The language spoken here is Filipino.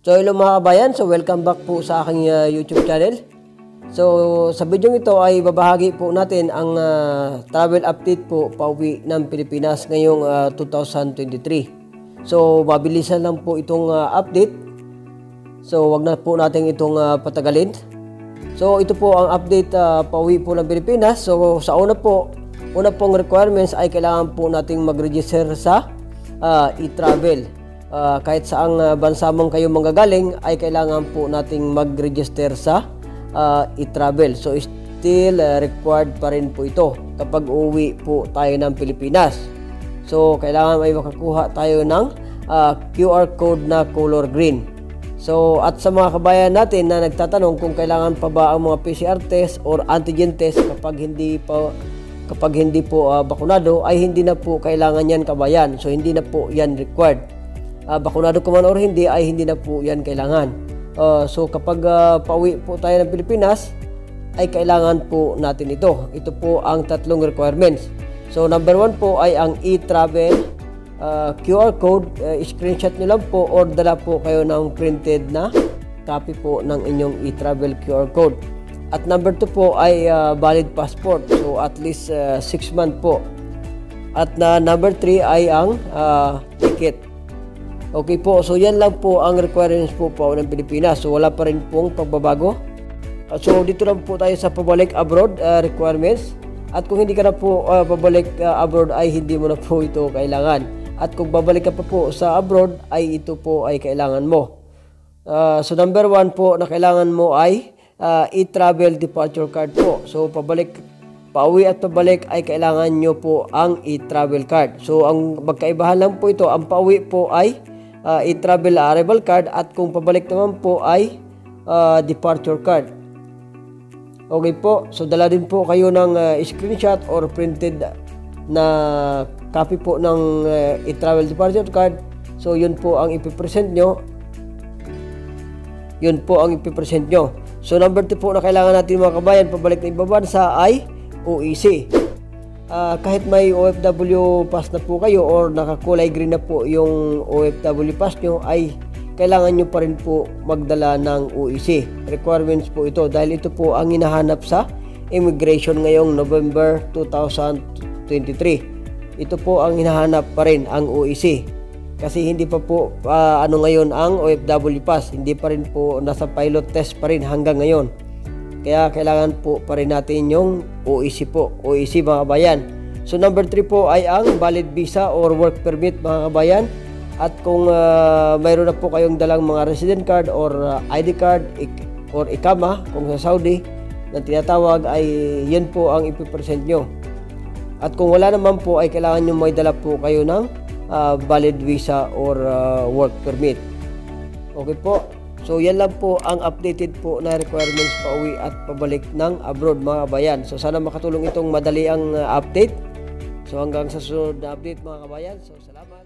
So hello mga kabayan, so welcome back po sa aking YouTube channel. So sa video ito ay babahagi po natin ang travel update po pauwi ng Pilipinas ngayong 2023. So mabilisan lang po itong update. So wag na po natin itong patagalin. So ito po ang update pauwi po ng Pilipinas. So sa una pong requirements ay kailangan po nating mag-register sa e-travel. Kahit saang bansa mong kayo manggagaling ay kailangan po nating mag-register sa e-travel. So still required pa rin po ito kapag uwi po tayo ng Pilipinas. So kailangan ay makakuha tayo ng QR code na color green. So at sa mga kabayan natin na nagtatanong kung kailangan pa ba ang mga PCR test or antigen test kapag hindi po bakunado, ay hindi na po kailangan yan kabayan. So hindi na po yan required. Bakunado ka man or hindi ay hindi na po yan kailangan. So kapag pauwi po tayo ng Pilipinas ay kailangan po natin ito. Ito po ang tatlong requirements. So number 1 po ay ang e-travel QR code. Screenshot nyo lang po or dala po kayo ng printed na copy po ng inyong e-travel QR code. At number 2 po ay valid passport. So at least 6 months po. At number 3 ay ang ticket. Okay po, so yan lang po ang requirements po ng Pilipinas. So wala pa rin pong pagbabago. So dito lang po tayo sa pabalik abroad requirements. At kung hindi ka na po pabalik abroad ay hindi mo na po ito kailangan. At kung babalik ka pa po sa abroad ay ito po ay kailangan mo. So number 1 po na kailangan mo ay e-travel departure card po. So pauwi at pabalik ay kailangan nyo po ang e-travel card. So ang magkaibahan lang po ito, ang pauwi po ay e-travel arrival card at kung pabalik naman po ay departure card. Okay po, so dala din po kayo ng screenshot or printed na copy po ng e-travel departure card. So yun po ang ipipresent nyo. So number 2 po na kailangan natin mga kabayan pabalik na ibang bansa ay OEC. Kahit may OFW pass na po kayo or nakakulay green na po yung OFW pass nyo ay kailangan nyo pa rin po magdala ng OEC. Requirements po ito dahil ito po ang hinahanap sa immigration ngayong November 2023. Ito po ang hinahanap pa rin ang OEC. Kasi hindi pa po ngayon ang OFW pass. Hindi pa rin po nasa pilot test pa rin hanggang ngayon. Kaya kailangan po pa rin natin yung OEC po. OEC mga kabayan. So number 3 po ay ang valid visa or work permit mga kabayan. At kung mayroon na po kayong dalang mga resident card or ID card or ikama kung sa Saudi na tinatawag ay yan po ang ipipresent nyo. At kung wala naman po ay kailangan nyo may dala po kayo ng valid visa or work permit. Okay po. So yan lang po ang updated po na requirements pauwi at pabalik ng abroad mga kabayan. So sana makatulong itong madali ang update. So hanggang sa susunod na update mga kabayan. So salamat.